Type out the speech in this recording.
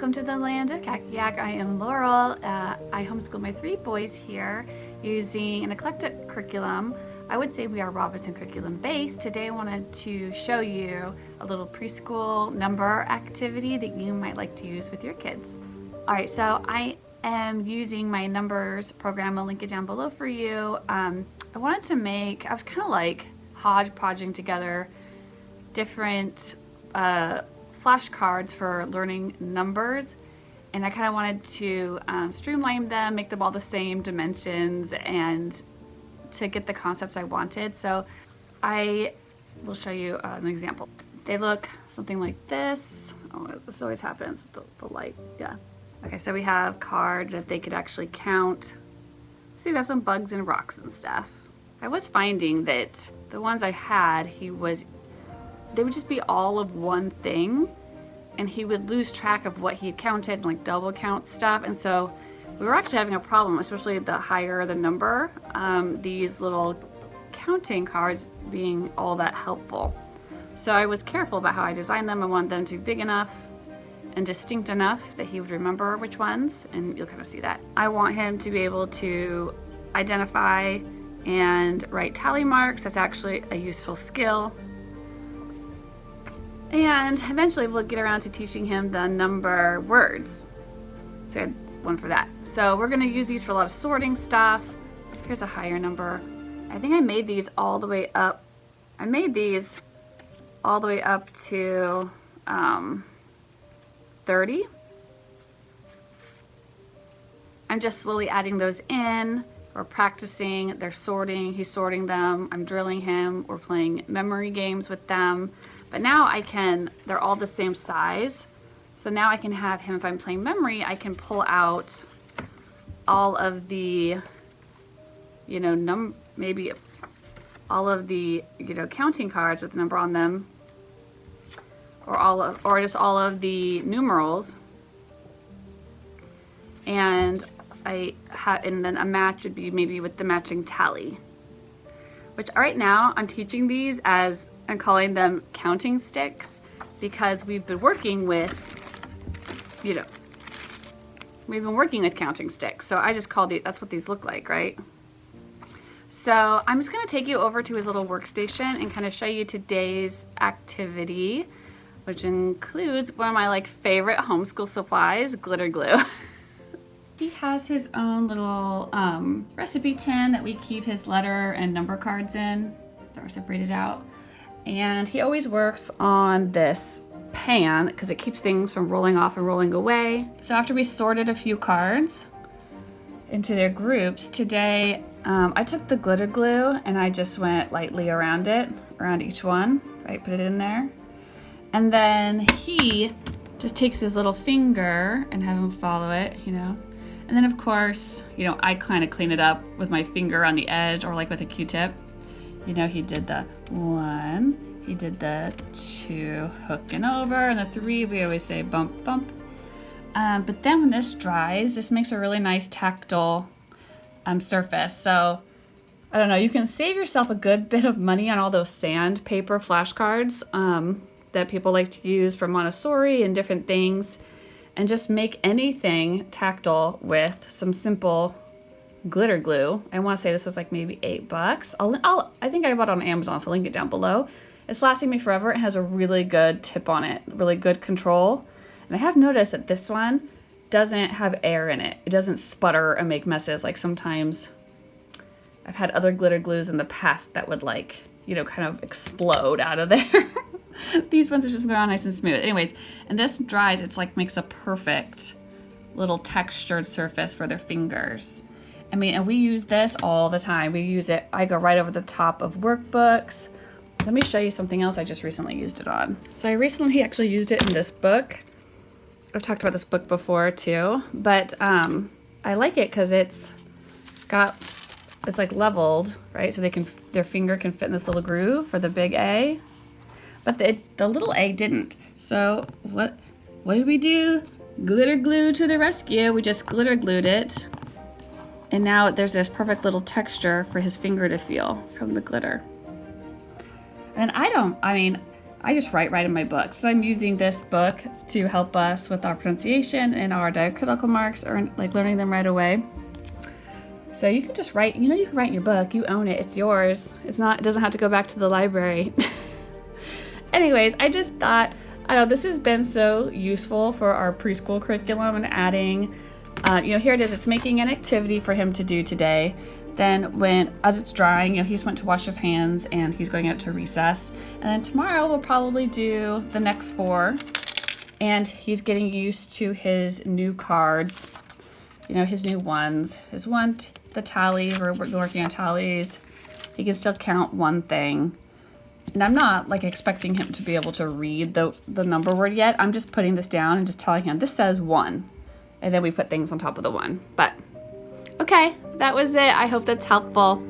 welcome to the land of Kakiak. I am Laurel. I homeschool my 3 boys here using an eclectic curriculum. I would say we are Robinson curriculum based. Today I wanted to show you a little preschool number activity that you might like to use with your kids. Alright, so I am using my numbers program. I'll link it down below for you. I wanted to make, I was kind of like hodgepodging together different flashcards for learning numbers, and I kind of wanted to streamline them, make them all the same dimensions, and to get the concepts I wanted. So I will show you an example. They look something like this. Oh, this always happens, the light, yeah. Okay, so we have cards that they could actually count. So you got some bugs and rocks and stuff. I was finding that the ones I had, they would just be all of one thing, and he would lose track of what he had counted and like double count stuff. And so we were actually having a problem, especially the higher the number, these little counting cards being all that helpful. So I was careful about how I designed them. I wanted them to be big enough and distinct enough that he would remember which ones, and you'll kind of see that. I want him to be able to identify and write tally marks. That's actually a useful skill. And eventually we'll get around to teaching him the number words. So I had one for that. So we're gonna use these for a lot of sorting stuff. Here's a higher number. I think I made these all the way up. I made these all the way up to 30. I'm just slowly adding those in. We're practicing, they're sorting, he's sorting them, I'm drilling him, we're playing memory games with them. But now they're all the same size. So now I can have him, if I'm playing memory, I can pull out all of the, maybe all of the, counting cards with a number on them, or just all of the numerals. And then a match would be maybe with the matching tally. Which right now I'm teaching these as, I'm calling them counting sticks, because we've been working with, counting sticks. So I just called that's what these look like, right? So I'm just gonna take you over to his little workstation and kind of show you today's activity, which includes one of my favorite homeschool supplies, glitter glue. He has his own little recipe tin that we keep his letter and number cards in that are separated out. And he always works on this pan because it keeps things from rolling off and rolling away. So after we sorted a few cards into their groups, today I took the glitter glue and I just went lightly around each one, right? Put it in there. And then he just takes his little finger and have him follow it, And then of course, I kind of clean it up with my finger on the edge or with a Q-tip. He did the 1, he did the 2, hooking over, and the 3, we always say bump, bump. But then when this dries, this makes a really nice tactile surface. So, I don't know, you can save yourself a good bit of money on all those sandpaper flashcards that people like to use for Montessori and different things, and just make anything tactile with some simple glitter glue. I want to say this was maybe $8. I think I bought it on Amazon, so I'll link it down below. It's lasting me forever. It has a really good tip on it, really good control. And I have noticed that this one doesn't have air in it. It doesn't sputter and make messes like sometimes I've had other glitter glues in the past that would kind of explode out of there. These ones are just going on nice and smooth. Anyways, and this dries, it's makes a perfect little textured surface for their fingers. And we use this all the time. We use it, I go right over the top of workbooks. Let me show you something else I just recently used it on. So I recently actually used it in this book. I've talked about this book before too, but I like it because it's leveled, right? So their finger can fit in this little groove for the big A, but the little A didn't. So what did we do? Glitter glue to the rescue. We just glitter glued it. And now there's this perfect little texture for his finger to feel from the glitter. And I just write right in my book. So I'm using this book to help us with our pronunciation and our diacritical marks, or like learning them right away. So you can just write, you can write in your book, you own it, it's yours. It doesn't have to go back to the library. Anyways, I just thought, I know this has been so useful for our preschool curriculum and adding, here it is, it's making an activity for him to do today. Then as it's drying, he just went to wash his hands and he's going out to recess. And then tomorrow we'll probably do the next 4. And he's getting used to his new cards, his new ones. The tally, we're working on tallies. He can still count one thing. And I'm not like expecting him to be able to read the number word yet. I'm just putting this down and just telling him this says 1. And then we put things on top of the 1. But okay, that was it. I hope that's helpful.